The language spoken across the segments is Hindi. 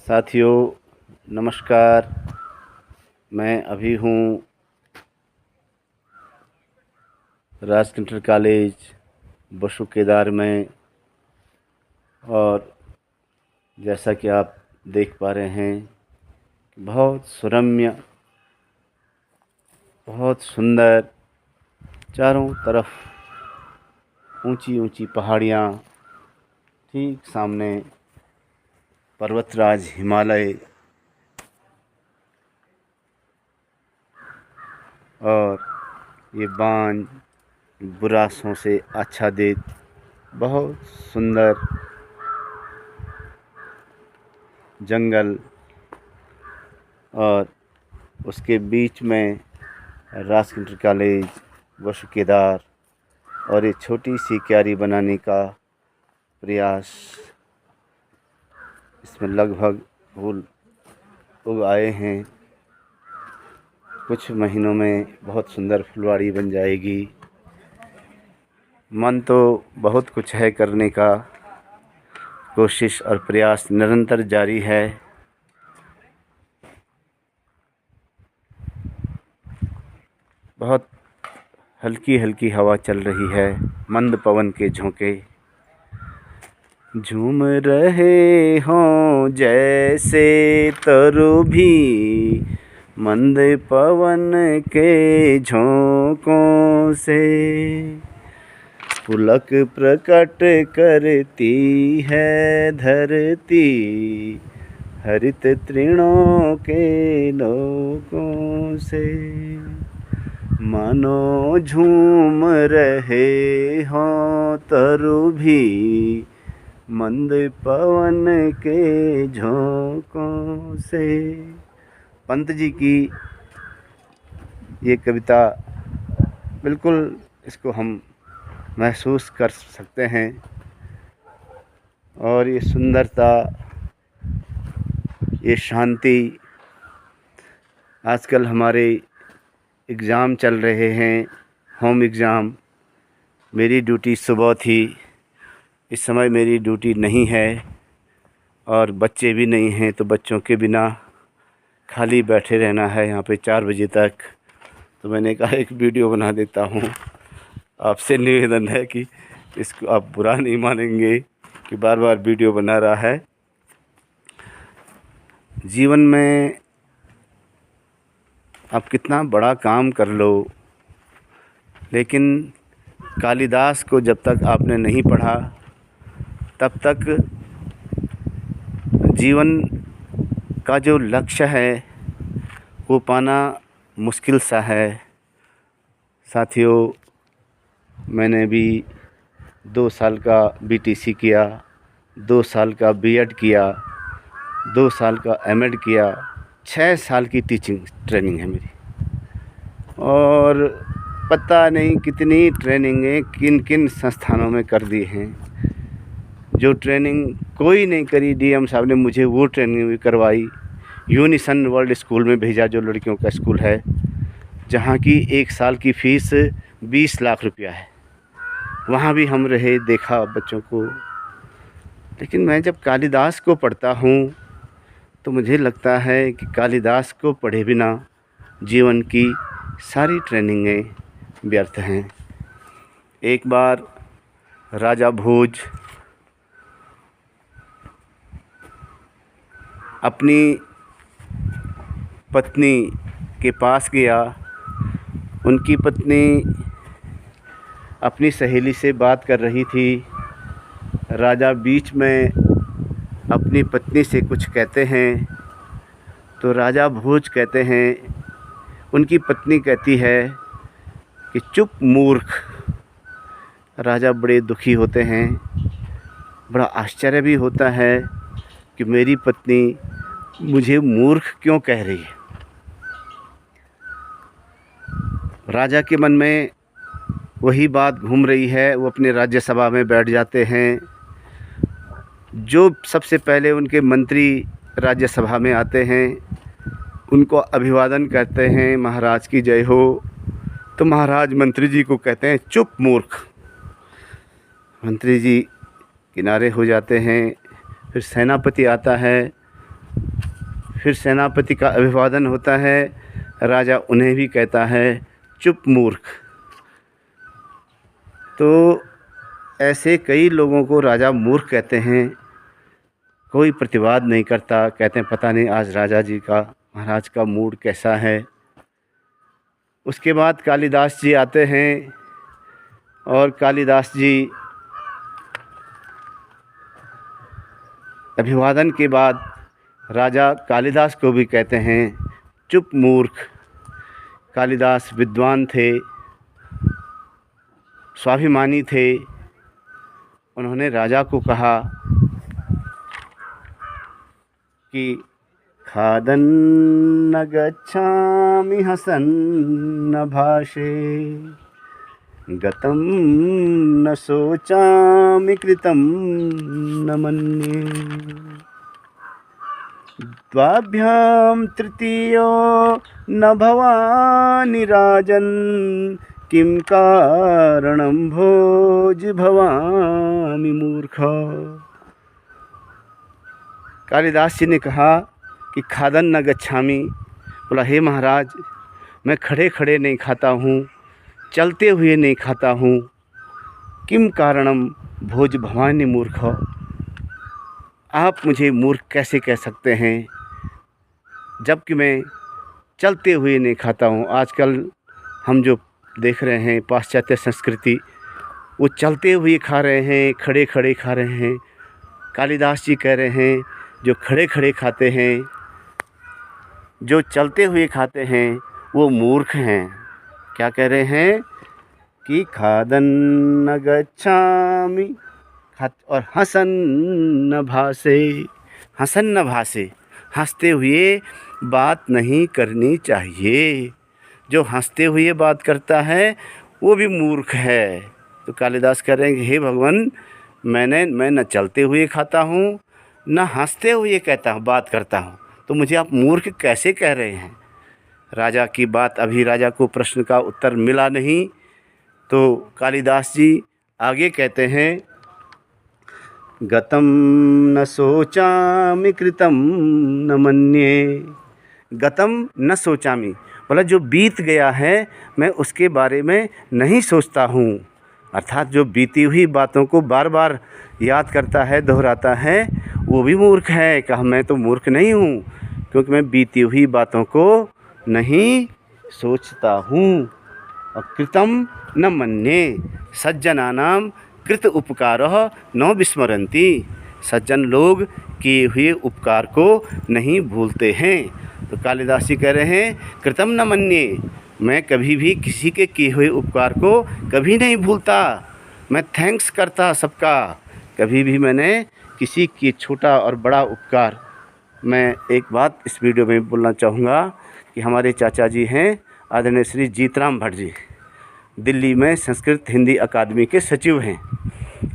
साथियों नमस्कार। मैं अभी हूँ राज इंटर कॉलेज बसु केदार में, और जैसा कि आप देख पा रहे हैं बहुत सुरम्य, बहुत सुंदर, चारों तरफ ऊंची ऊंची पहाड़ियाँ, ठीक सामने पर्वतराज हिमालय, और ये बांझ बुरासों से आच्छादित बहुत सुंदर जंगल, और उसके बीच में राज इंटर कॉलेज बसु केदार, और ये छोटी सी क्यारी बनाने का प्रयास। इसमें लगभग फूल उग आए हैं। कुछ महीनों में बहुत सुंदर फुलवाड़ी बन जाएगी। मन तो बहुत कुछ है करने का, कोशिश और प्रयास निरंतर जारी है। बहुत हल्की हल्की हवा चल रही है, मंद पवन के झोंके झूम रहे हों जैसे तरु भी मंद पवन के झोंकों से। पुलक प्रकट करती है धरती हरित तृणों के लोकों से। मानो झूम रहे हों तरु भी मंद पवन के झोंकों से। पंत जी की ये कविता, बिल्कुल इसको हम महसूस कर सकते हैं। और ये सुंदरता, ये शांति। आजकल हमारे एग्ज़ाम चल रहे हैं, होम एग्ज़ाम। मेरी ड्यूटी सुबह थी, इस समय मेरी ड्यूटी नहीं है, और बच्चे भी नहीं हैं, तो बच्चों के बिना खाली बैठे रहना है यहाँ पे 4 बजे तक। तो मैंने कहा एक वीडियो बना देता हूँ। आपसे निवेदन है कि इसको आप बुरा नहीं मानेंगे कि बार बार वीडियो बना रहा है। जीवन में आप कितना बड़ा काम कर लो, लेकिन कालिदास को जब तक आपने नहीं पढ़ा तब तक जीवन का जो लक्ष्य है वो पाना मुश्किल सा है। साथियों, मैंने भी 2 साल का बीटीसी किया, 2 साल का बीएड किया, 2 साल का एमएड किया, 6 साल की टीचिंग ट्रेनिंग है मेरी। और पता नहीं कितनी ट्रेनिंगें किन किन संस्थानों में कर दी हैं। जो ट्रेनिंग कोई नहीं करी, डीएम साहब ने मुझे वो ट्रेनिंग भी करवाई। यूनिसन वर्ल्ड स्कूल में भेजा, जो लड़कियों का स्कूल है, जहाँ की 1 साल की फ़ीस 20 लाख रुपया है। वहाँ भी हम रहे, देखा बच्चों को। लेकिन मैं जब कालिदास को पढ़ता हूँ तो मुझे लगता है कि कालिदास को पढ़े बिना जीवन की सारी ट्रेनिंगें व्यर्थ हैं। एक बार राजा भोज अपनी पत्नी के पास गया। उनकी पत्नी अपनी सहेली से बात कर रही थी। राजा बीच में अपनी पत्नी से कुछ कहते हैं, तो राजा भोज कहते हैं, उनकी पत्नी कहती है कि चुप मूर्ख। राजा बड़े दुखी होते हैं। बड़ा आश्चर्य भी होता है कि मेरी पत्नी मुझे मूर्ख क्यों कह रही है। राजा के मन में वही बात घूम रही है। वो अपने राज्यसभा में बैठ जाते हैं। जो सबसे पहले उनके मंत्री राज्यसभा में आते हैं, उनको अभिवादन करते हैं, महाराज की जय हो। तो महाराज मंत्री जी को कहते हैं चुप मूर्ख। मंत्री जी किनारे हो जाते हैं। फिर सेनापति आता है, फिर सेनापति का अभिवादन होता है। राजा उन्हें भी कहता है चुप मूर्ख। तो ऐसे कई लोगों को राजा मूर्ख कहते हैं। कोई प्रतिवाद नहीं करता, कहते हैं पता नहीं आज राजा जी का, महाराज का मूड कैसा है। उसके बाद कालिदास जी आते हैं और कालिदास जी अभिवादन के बाद राजा कालिदास को भी कहते हैं चुप मूर्ख। कालिदास विद्वान थे, स्वाभिमानी थे। उन्होंने राजा को कहा कि खादन्न गच्छामि हसन्न भाषे, गतं न शोचामि कृतं न मन्ये। द्वाभ्यां तृतीयो न भवानि राजन्, किं कारणं भोज भवामि मूर्ख। कालिदास जी ने कहा कि खादन न गच्छामि, बोला हे महाराज मैं खड़े खड़े नहीं खाता हूँ, चलते हुए नहीं खाता हूँ। किम कारणम भोज भवानी मूर्ख, आप मुझे मूर्ख कैसे कह सकते हैं जबकि मैं चलते हुए नहीं खाता हूँ। आजकल हम जो देख रहे हैं पाश्चात्य संस्कृति, वो चलते हुए खा रहे हैं, खड़े खड़े खा रहे हैं। कालिदास जी कह रहे हैं जो खड़े खड़े खाते हैं, जो चलते हुए खाते हैं, वो मूर्ख हैं। क्या कह रहे हैं कि खादन न गच्छामि और हसन न भासे। हसन न भासे, हंसते हुए बात नहीं करनी चाहिए। जो हंसते हुए बात करता है वो भी मूर्ख है। तो कालिदास कह रहे हैं कि हे भगवान, मैं न चलते हुए खाता हूँ, न हंसते हुए बात करता हूँ, तो मुझे आप मूर्ख कैसे कह रहे हैं। राजा की बात, अभी राजा को प्रश्न का उत्तर मिला नहीं। तो कालिदास जी आगे कहते हैं गतं न शोचामि कृतं न मन्ये। गतं न शोचामि, बोला जो बीत गया है मैं उसके बारे में नहीं सोचता हूँ। अर्थात जो बीती हुई बातों को बार बार याद करता है, दोहराता है, वो भी मूर्ख है। कहा मैं तो मूर्ख नहीं हूँ, क्योंकि मैं बीती हुई बातों को नहीं सोचता हूँ। और कृतं न मन्ये, सज्जनानां कृत उपकारः न विस्मरन्ति। सज्जन लोग किए हुए उपकार को नहीं भूलते हैं। तो कालिदास जी कह रहे हैं कृतं न मन्ये, मैं कभी भी किसी के किए हुए उपकार को कभी नहीं भूलता। मैं थैंक्स करता सबका। कभी भी मैंने किसी की छोटा और बड़ा उपकार, मैं एक बात इस वीडियो में बोलना चाहूँगा कि हमारे चाचा जी हैं आदरणीय श्री जीतराम भट्ट जी, दिल्ली में संस्कृत हिंदी अकादमी के सचिव हैं।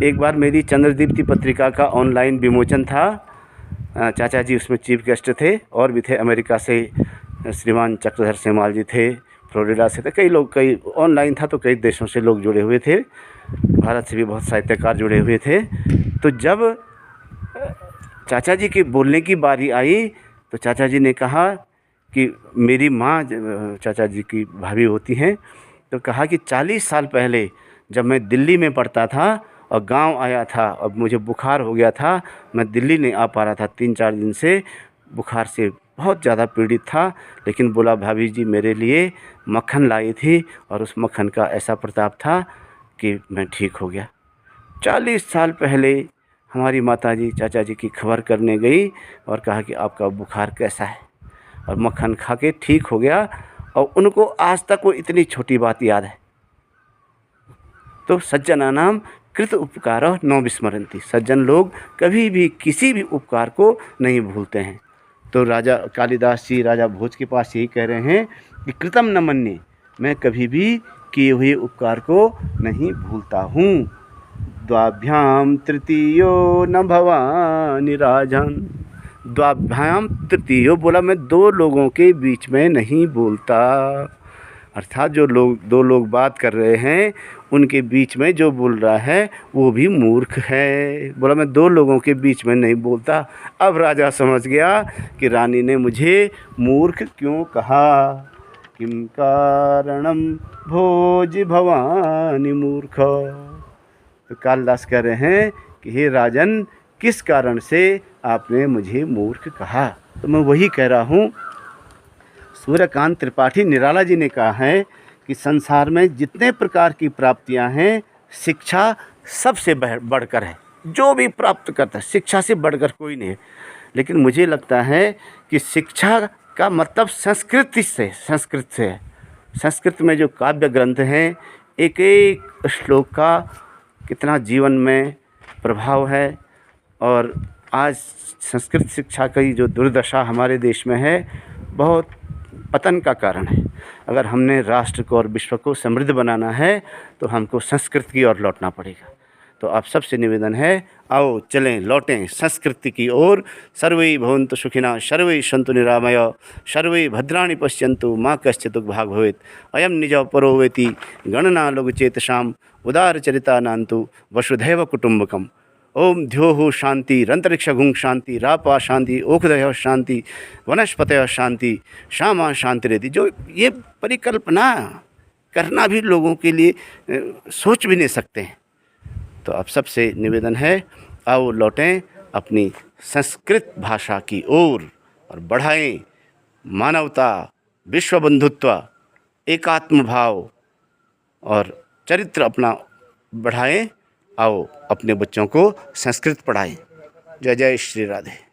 एक बार मेरी चंद्रदीप्ति पत्रिका का ऑनलाइन विमोचन था, चाचा जी उसमें चीफ गेस्ट थे, और भी थे अमेरिका से श्रीमान चक्रधर सेमाल जी थे, फ्लोरिडा से थे, कई लोग, कई ऑनलाइन था तो कई देशों से लोग जुड़े हुए थे, भारत से भी बहुत साहित्यकार जुड़े हुए थे। तो जब चाचा जी के बोलने की बारी आई तो चाचा जी ने कहा कि मेरी माँ, चाचा जी की भाभी होती हैं, तो कहा कि 40 साल पहले जब मैं दिल्ली में पढ़ता था और गांव आया था और मुझे बुखार हो गया था, मैं दिल्ली नहीं आ पा रहा था, 3-4 दिन से बुखार से बहुत ज़्यादा पीड़ित था, लेकिन बोला भाभी जी मेरे लिए मक्खन लाई थी और उस मक्खन का ऐसा प्रताप था कि मैं ठीक हो गया। 40 साल पहले हमारी माताजी चाचा जी की खबर करने गई और कहा कि आपका बुखार कैसा है, और मक्खन खा के ठीक हो गया। और उनको आज तक वो इतनी छोटी बात याद है। तो सज्जनानां कृत उपकारः न विस्मरन्ति, सज्जन लोग कभी भी किसी भी उपकार को नहीं भूलते हैं। तो राजा कालिदास जी राजा भोज के पास यही कह रहे हैं कि कृतं न मन्ये, मैं कभी भी किए हुए उपकार को नहीं भूलता हूँ। द्वाभ्याम तृतीयो न भवानि राजन्, द्वाभ्याम तृतीयो बोला मैं 2 लोगों के बीच में नहीं बोलता। अर्थात जो लोग दो लोग बात कर रहे हैं उनके बीच में जो बोल रहा है वो भी मूर्ख है। बोला मैं दो लोगों के बीच में नहीं बोलता। अब राजा समझ गया कि रानी ने मुझे मूर्ख क्यों कहा। किम कारणम भोज भवानी मूर्ख। तो कालिदास कह रहे हैं कि हे राजन, किस कारण से आपने मुझे मूर्ख कहा। तो मैं वही कह रहा हूँ, सूर्यकांत त्रिपाठी निराला जी ने कहा है कि संसार में जितने प्रकार की प्राप्तियां हैं, शिक्षा सबसे बढ़कर है। जो भी प्राप्त करता है शिक्षा से बढ़कर कोई नहीं है। लेकिन मुझे लगता है कि शिक्षा का मतलब संस्कृत से है। संस्कृत में जो काव्य ग्रंथ हैं, एक एक श्लोक का कितना जीवन में प्रभाव है। और आज संस्कृत शिक्षा की जो दुर्दशा हमारे देश में है, बहुत पतन का कारण है। अगर हमने राष्ट्र को और विश्व को समृद्ध बनाना है तो हमको संस्कृत की ओर लौटना पड़ेगा। तो आप सबसे निवेदन है, आओ चलें, लौटें संस्कृति की ओर। सर्वे भवन्तु सुखिनः, सर्वे सन्तु निरामया, सर्वे भद्राणि पश्यन्तु, मा कश्चित् दुःखभाग् भवेत्। अयं निजः परो वेति, गणना लघुचेतसाम्, उदारचरितानान्तु वसुधैव कुटुम्बकम्। ओम द्योः शांति, रंतरिक्षगुं शांति, रापा शांति, ओखदयः शांति, वनस्पतयः शांति, श्यामा शांति रहती। जो ये परिकल्पना करना भी लोगों के लिए सोच भी नहीं सकते हैं। तो आप सबसे निवेदन है, आओ लौटें अपनी संस्कृत भाषा की ओर और बढ़ाएं मानवता, विश्व बंधुत्व, एकात्म भाव और चरित्र अपना बढ़ाएं। आओ अपने बच्चों को संस्कृत पढ़ाएं। जय जय श्री राधे।